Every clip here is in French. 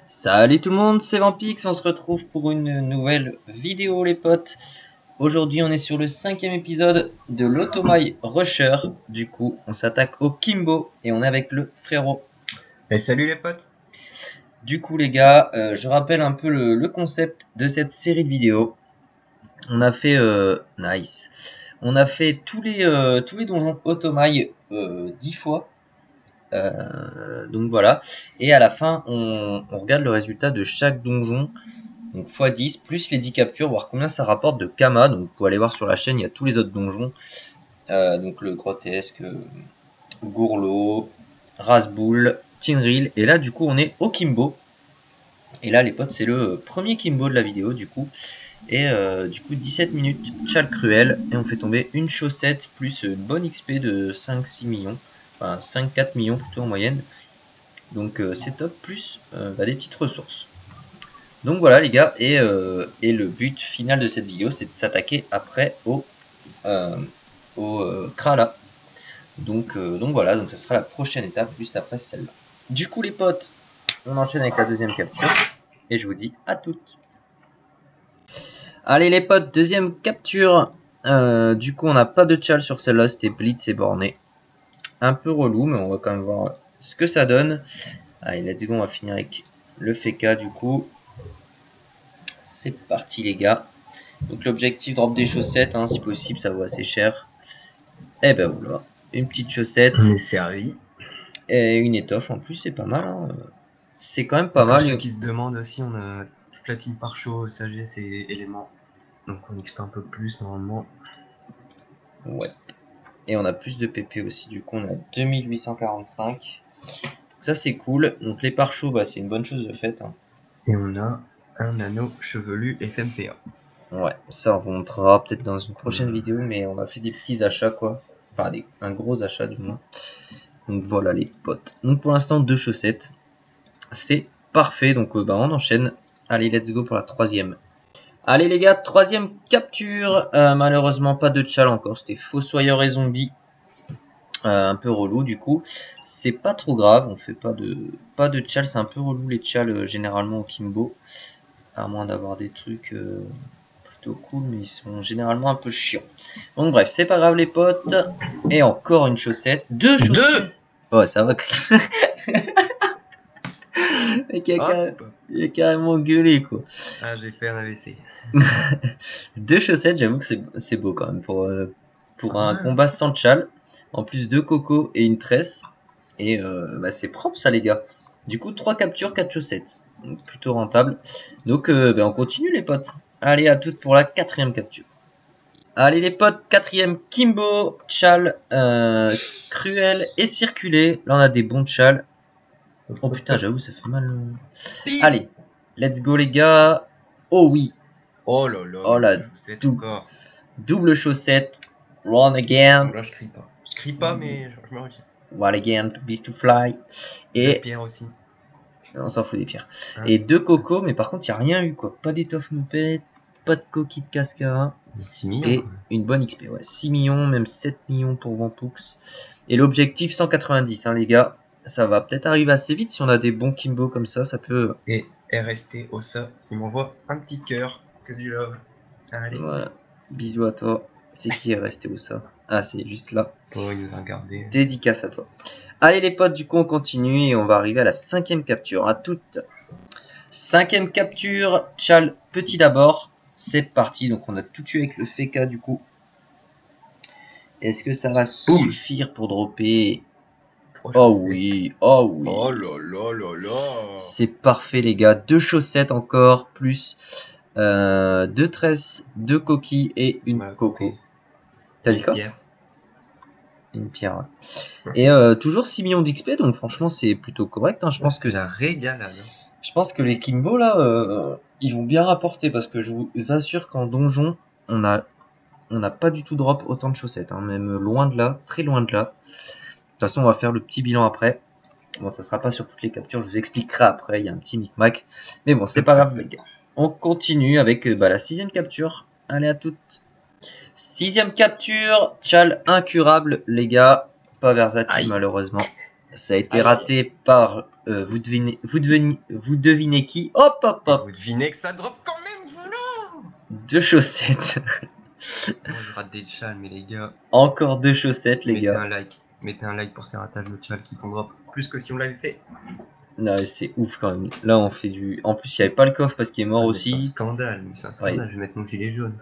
Salut tout le monde, c'est Vampix, on se retrouve pour une nouvelle vidéo les potes. Aujourd'hui on est sur le 5e épisode de l'Automail Rusher. Du coup on s'attaque au Kimbo et on est avec le frérot. Et salut les potes. Du coup les gars, je rappelle un peu le concept de cette série de vidéos. On a fait nice. On a fait tous les donjons Automail 10 fois. Donc voilà, et à la fin on regarde le résultat de chaque donjon, donc x10 plus les 10 captures, voir combien ça rapporte de Kama. Donc vous pouvez aller voir sur la chaîne, il y a tous les autres donjons, donc le grotesque, Gourlot, Rasboul, Tinril, et là du coup on est au Kimbo. Et là les potes c'est le premier Kimbo de la vidéo du coup. Et du coup 17 minutes Chal Cruel, et on fait tomber une chaussette plus une bonne XP de 5-6 millions. Enfin 5-4 millions plutôt en moyenne. Donc c'est top, plus des petites ressources. Donc voilà les gars, et le but final de cette vidéo c'est de s'attaquer après au Krala. Donc voilà, donc ça sera la prochaine étape juste après celle-là. Du coup les potes, on enchaîne avec la deuxième capture et je vous dis à toutes. Allez les potes, deuxième capture. Du coup on n'a pas de chal sur celle-là, c'était blitz et borné. Un peu relou, mais on va quand même voir ce que ça donne. Allez, let's go, on va finir avec le Feka du coup. C'est parti les gars. Donc l'objectif, drop des chaussettes, hein, si possible, ça vaut assez cher. Et ben voilà, une petite chaussette. On est servi. Et une étoffe en plus, c'est pas mal. Hein. C'est quand même pas Pour mal. ceux qui se demandent aussi, on a platine par chaud, sagesse et éléments. Donc on XP un peu plus normalement. Ouais. Et on a plus de PP aussi, du coup on a 2845. Ça c'est cool. Donc les pare chauds, c'est une bonne chose de fait. Hein. Et on a un anneau chevelu FMPA. Ouais, ça on vous montrera peut-être dans une prochaine vidéo, mais on a fait des petits achats quoi. Enfin un gros achat du moins. Donc voilà les potes. Donc pour l'instant 2 chaussettes. C'est parfait, donc on enchaîne. Allez, let's go pour la troisième. Allez les gars, troisième capture. Malheureusement pas de chal encore, c'était Fossoyeur et Zombie. Un peu relou du coup. C'est pas trop grave, on fait pas de chal, c'est un peu relou les chals généralement au Kimbo. À moins d'avoir des trucs plutôt cool, mais ils sont généralement un peu chiants. Donc bref, c'est pas grave les potes. Et encore une chaussette. Deux chaussettes. Oh ça va. Il a carrément gueulé quoi. Ah, j'ai fait un AVC. Deux chaussettes, j'avoue que c'est beau quand même pour un combat sans chal. En plus 2 cocos et une tresse. Et c'est propre ça les gars. Du coup 3 captures, 4 chaussettes. Donc, plutôt rentable. Donc on continue les potes. Allez à toutes pour la quatrième capture. Allez les potes, quatrième Kimbo, chal, cruel et circulé. Là on a des bons chals. Oh putain j'avoue ça fait mal. Allez, let's go les gars. Oh oui. Oh là là, oh la double chaussette. Run again. Là je crie pas. Je crie pas mais je me reviens. Run again, beast to fly. Et pierre aussi. On s'en fout des pierres. Hein. Et 2 cocos, mais par contre il n'y a rien eu quoi. Pas d'étoffe moupette, pas de coquille de cascara. 6 millions. Et une bonne XP. Ouais. 6 millions, même 7 millions pour Vampux. Et l'objectif 190 hein, les gars. Ça va peut-être arriver assez vite si on a des bons Kimbo comme ça, ça peut... Et RST Ossa qui m'envoie un petit cœur, que du love. Allez. Voilà, bisous à toi. C'est qui est resté où ça? Ah c'est juste là. Oh il nous a regardé. Dédicace à toi. Allez les potes, du coup on continue et on va arriver à la 5e capture. À toutes. 5e capture, chal petit d'abord. C'est parti, donc on a tout tué avec le Feka du coup. Est-ce que ça va suffire pour dropper? Oh oui, oh oui. Oh là là là là. C'est parfait les gars, 2 chaussettes encore, plus 2 tresses, 2 coquilles et une coco. T'as dit quoi? Une pierre. Et toujours 6 millions d'XP, donc franchement c'est plutôt correct. Hein. Je pense que la régalade. Je pense que les Kimbo là, ils vont bien rapporter parce que je vous assure qu'en donjon, on n'a pas du tout drop autant de chaussettes, hein, même loin de là, très loin de là. De toute façon, on va faire le petit bilan après. Bon, ça sera pas sur toutes les captures, je vous expliquerai après, il y a un petit micmac. Mais bon, c'est pas grave les gars. On continue avec la 6e capture. Allez à toutes. 6e capture, chal incurable les gars. Pas versatile malheureusement. Ça a été raté par vous devinez qui? Hop hop hop. Vous devinez que ça drop quand même, voilà. 2 chaussettes. Moi je rate des chals, mais les gars, Encore 2 chaussettes, les mettez gars. un like. Mettez un like pour ces ratages de chals qui font drop plus que si on l'avait fait. Non, c'est ouf quand même. Là, on fait du. En plus, il n'y avait pas le coffre parce qu'il est mort Ah, mais c'est un aussi. scandale, mais c'est un scandale. Je vais mettre mon gilet jaune.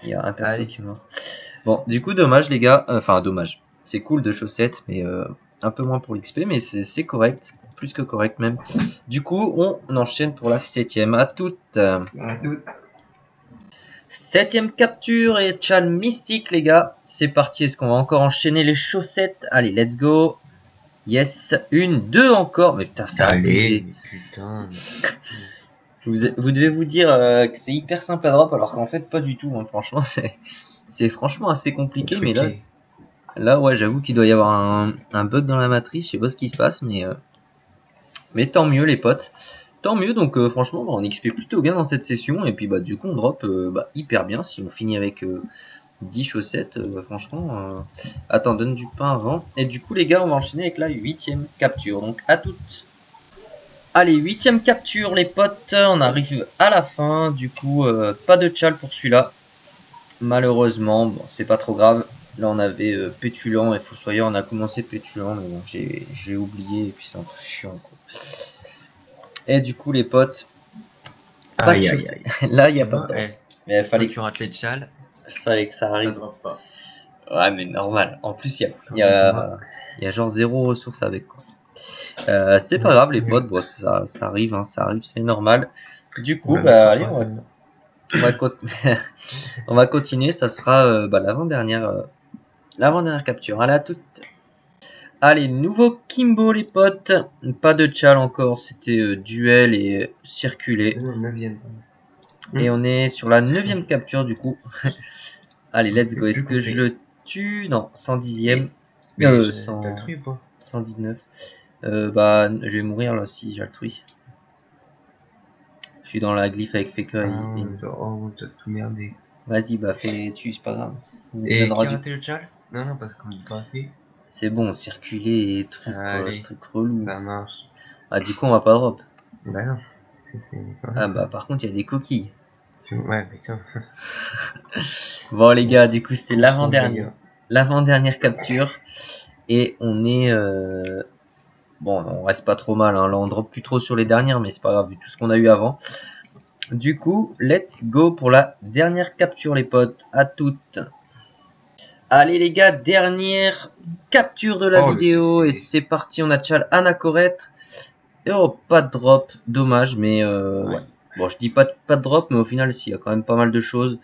Il y a un perso Allez. qui est mort. Bon, du coup, dommage, les gars. Enfin, dommage. C'est cool, 2 chaussettes, mais un peu moins pour l'XP, mais c'est correct. Plus que correct, même. Du coup, on enchaîne pour la 7ème. À toutes. À toutes. 7ème capture et chal mystique, les gars. C'est parti. Est-ce qu'on va encore enchaîner les chaussettes? Allez, let's go. Yes. 1, 2 encore. Mais putain, c'est abusé. Mais putain. Vous devez vous dire que c'est hyper simple à drop, alors qu'en fait, pas du tout. Hein. Franchement, c'est franchement assez compliqué. Mais là ouais, j'avoue qu'il doit y avoir un bug dans la matrice. Je sais pas ce qui se passe, mais tant mieux, les potes. Tant mieux, donc franchement, on XP plutôt bien dans cette session. Et puis, bah, du coup, on drop hyper bien si on finit avec 10 chaussettes. Franchement, attends, donne du pain avant. Et du coup, les gars, on va enchaîner avec la 8ème capture. Donc, à toutes. Allez, 8ème capture, les potes. On arrive à la fin. Du coup, pas de chal pour celui-là. Malheureusement, bon, c'est pas trop grave. Là, on avait Pétulant et Fossoyeur. On a commencé Pétulant, mais bon, j'ai oublié. Et puis, c'est un peu chiant, quoi. Et du coup, les potes, pas de chaussettes. Là, il n'y a pas de drop. Mais fallait que tu rates les chals. Fallait que ça arrive. Ça drop pas. Ouais, mais normal. En plus, il y a genre 0 ressources avec, quoi. C'est pas grave, les potes. Bon, ça arrive, hein, ça arrive, c'est normal. Du coup, allez, on va continuer. Ça sera l'avant-dernière capture. Allez, à toutes. Allez, nouveau Kimbo, les potes. Pas de chal encore. C'était duel et circuler. 9ème. Et on est sur la 9ème capture, du coup. Allez, let's go. Est-ce que je le tue? Non, 110ème. 119. Je vais mourir là si j'altruis. Je suis dans la glyphe avec Faker. Oh, t'as tout merdé. Vas-y, fais-tu, c'est pas grave. Et qui a raté le chal? Non, parce qu'on dit pas assez. C'est bon, circuler et truc relou. Ça marche. Ah, du coup, on va pas drop. Bah non. Par contre, il y a des coquilles. Ouais, mais tiens. Bon, les gars, du coup, c'était l'avant-dernière capture. Et on est... Bon, on reste pas trop mal. Hein. Là, on drop plus trop sur les dernières, mais c'est pas grave, vu tout ce qu'on a eu avant. Du coup, let's go pour la dernière capture, les potes. À toutes. Allez, les gars, dernière capture de la vidéo. Et c'est parti, on a chal Anacoret. Et oh, pas de drop. Dommage, mais... ouais. Bon, je dis pas de drop, mais au final, il y a quand même pas mal de choses.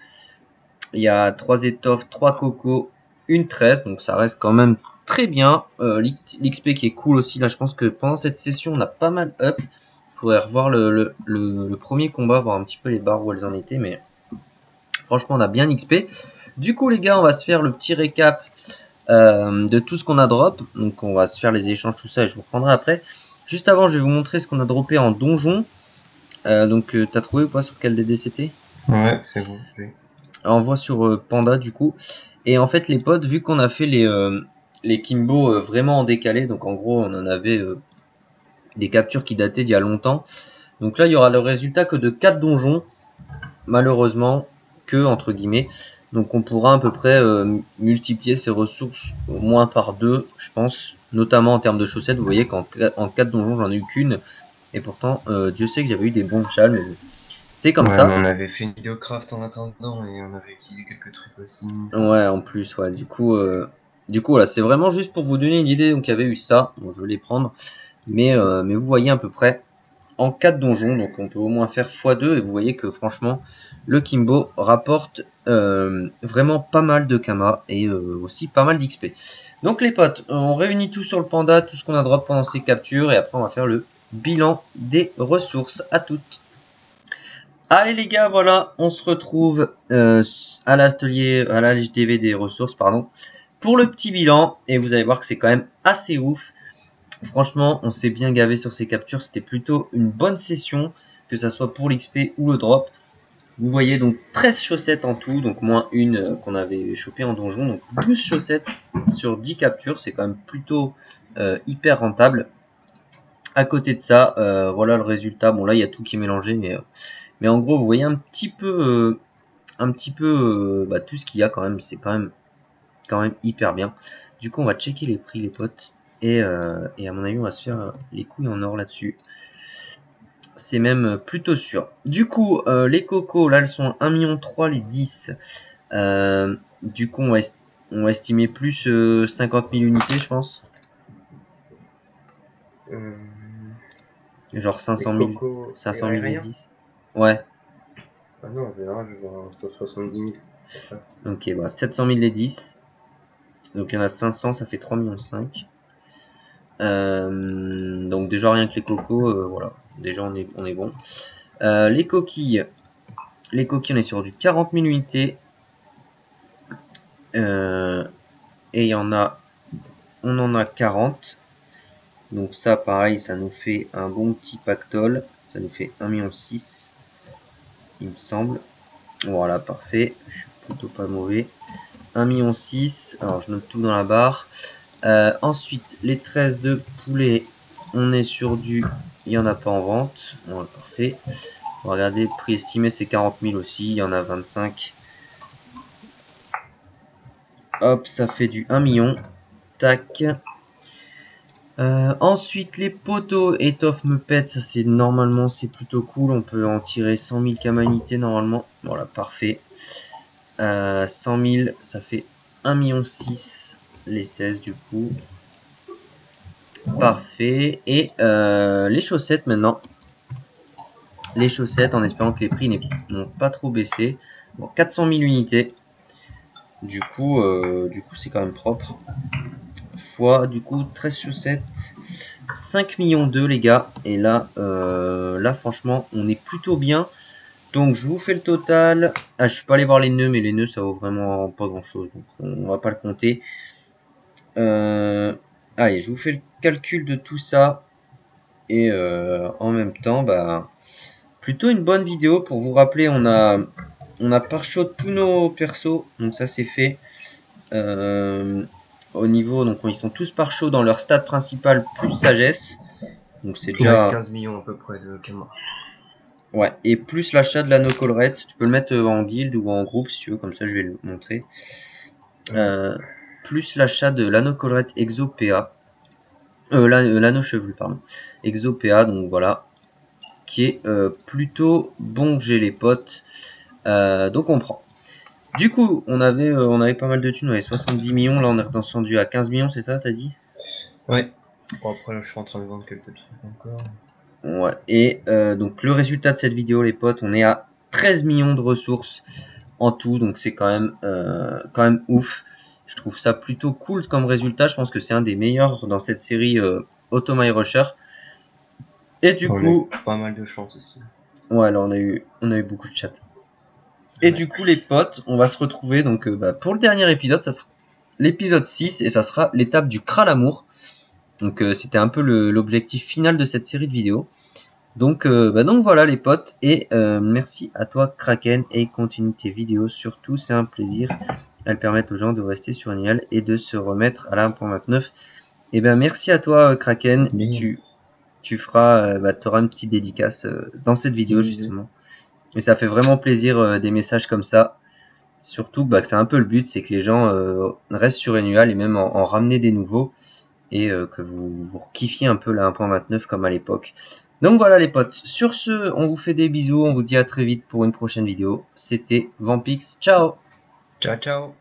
Il y a 3 étoffes, 3 cocos, une tresse. Donc, ça reste quand même très bien. L'XP qui est cool aussi. Là, je pense que pendant cette session, on a pas mal up. Il faudrait revoir le premier combat, voir un petit peu les barres où elles en étaient. Mais franchement, on a bien XP. Du coup, les gars, on va se faire le petit récap de tout ce qu'on a drop. Donc, on va se faire les échanges, tout ça, et je vous reprendrai après. Juste avant, je vais vous montrer ce qu'on a droppé en donjon. Donc, t'as trouvé ou pas sur quel DD c'était? Ouais, c'est bon. On voit sur Panda, du coup. Et en fait, les potes, vu qu'on a fait les Kimbo vraiment en décalé, donc en gros, on en avait des captures qui dataient d'il y a longtemps. Donc là, il y aura le résultat que de 4 donjons, malheureusement, entre guillemets. Donc on pourra à peu près multiplier ces ressources au moins par 2, je pense, notamment en termes de chaussettes. Vous voyez qu'en 4 donjons, j'en ai eu qu'une. Et pourtant, Dieu sait que j'avais eu des bons chals, mais c'est comme ça. On avait fait une vidéo craft en attendant et on avait utilisé quelques trucs aussi. Ouais, en plus, ouais. Du coup, voilà, c'est vraiment juste pour vous donner une idée. Donc il y avait eu ça. Bon, je vais les prendre. Mais vous voyez à peu près en 4 donjons. Donc on peut au moins faire x2. Et vous voyez que franchement, le Kimbo rapporte vraiment pas mal de Kama. Et aussi pas mal d'XP. Donc les potes, on réunit tout sur le Panda. Tout ce qu'on a drop pendant ces captures. Et après on va faire le bilan des ressources. À toutes. Allez les gars, voilà, on se retrouve à l'atelier, à la HDV des ressources, pardon, pour le petit bilan. Et vous allez voir que c'est quand même assez ouf. Franchement, on s'est bien gavé sur ces captures. C'était plutôt une bonne session, que ça soit pour l'XP ou le drop. Vous voyez donc 13 chaussettes en tout, donc moins une qu'on avait chopée en donjon. Donc 12 chaussettes sur 10 captures, c'est quand même plutôt hyper rentable. À côté de ça, voilà le résultat. Bon là il y a tout qui est mélangé, mais en gros vous voyez un petit peu bah, tout ce qu'il y a quand même. C'est quand même hyper bien. Du coup on va checker les prix les potes. Et à mon avis on va se faire les couilles en or là-dessus. C'est même plutôt sûr. Du coup les cocos là elles sont 1,3 million les 10. Du coup on va estimer plus 50 000 unités je pense. Genre 500 000, 500 000 les 10. Ouais. Ah non, en général, je vois 70 000. Ok, bah 700 000 les 10. Donc il y en a 500, ça fait 3,5 millions. Donc déjà rien que les cocos, voilà. Déjà on est bon. Les coquilles, on est sur du 40 000 unités. Et il y en a, on en a 40. Donc ça pareil, ça nous fait un bon petit pactole. Ça nous fait 1,6 million, il me semble. Voilà, parfait. Je suis plutôt pas mauvais. 1,6 million. Alors je note tout dans la barre. Ensuite, les 13 de poulet, on est sur du... Il n'y en a pas en vente. Voilà, parfait. On va regarder, prix estimé c'est 40 000 aussi. Il y en a 25. Hop, ça fait du 1 million. Tac. Ensuite, les poteaux étoffe me pète. Ça, c'est normalement, c'est plutôt cool. On peut en tirer 100 000 camanités normalement. Voilà, parfait. 100 000, ça fait 1,6 million les 16 du coup. Parfait. Et les chaussettes maintenant. Les chaussettes en espérant que les prix n'ont pas trop baissé. Bon, 400 000 unités. Du coup c'est quand même propre. Fois du coup 13 chaussettes. 5 millions 2 les gars. Et là, là franchement on est plutôt bien. Donc je vous fais le total. Ah, je suis pas allé voir les nœuds, mais les nœuds ça vaut vraiment pas grand chose. Donc on va pas le compter. Allez, je vous fais le calcul de tout ça. Et en même temps, bah, plutôt une bonne vidéo pour vous rappeler. On a par-shot tous nos persos. Donc ça c'est fait. Au niveau, donc ils sont tous par-shot dans leur stade principal plus sagesse. Donc c'est Il reste déjà 15 millions à peu près de Kama. ouais, et plus l'achat de l'anneau collerette. Tu peux le mettre en guild ou en groupe si tu veux, comme ça je vais le montrer. Plus l'achat de l'anneau collerette exo PA. L'anneau chevelu, pardon. Exo PA, donc voilà. Qui est plutôt bon j'ai les potes. Donc on prend. Du coup, on avait pas mal de thunes, on avait 70 millions, là on est redescendu à 15 millions, c'est ça, t'as dit? Ouais. Bon, après là je suis en train de vendre quelques trucs encore. Ouais, et donc le résultat de cette vidéo les potes, on est à 13 millions de ressources en tout, donc c'est quand même ouf. Je trouve ça plutôt cool comme résultat, je pense que c'est un des meilleurs dans cette série Auto My Rusher. Et du coup... On a eu pas mal de chance aussi. Ouais, là on a eu beaucoup de chat. Et du coup les potes, on va se retrouver donc pour le dernier épisode, ça sera l'épisode 6 et ça sera l'étape du Kralamour. Donc c'était un peu l'objectif final de cette série de vidéos. Donc voilà les potes et merci à toi Kraken et continue tes vidéos surtout, c'est un plaisir. Elles permettent aux gens de rester sur une île et de se remettre à la 1.29. Et ben merci à toi Kraken, tu feras, t'auras une petite dédicace dans cette vidéo justement. Et ça fait vraiment plaisir des messages comme ça. Surtout que c'est un peu le but, c'est que les gens restent sur Enual et même en ramener des nouveaux. Et que vous kiffiez un peu la 1.29 comme à l'époque. Donc voilà les potes, sur ce, on vous fait des bisous, on vous dit à très vite pour une prochaine vidéo. C'était Vampix, ciao! Ciao ciao!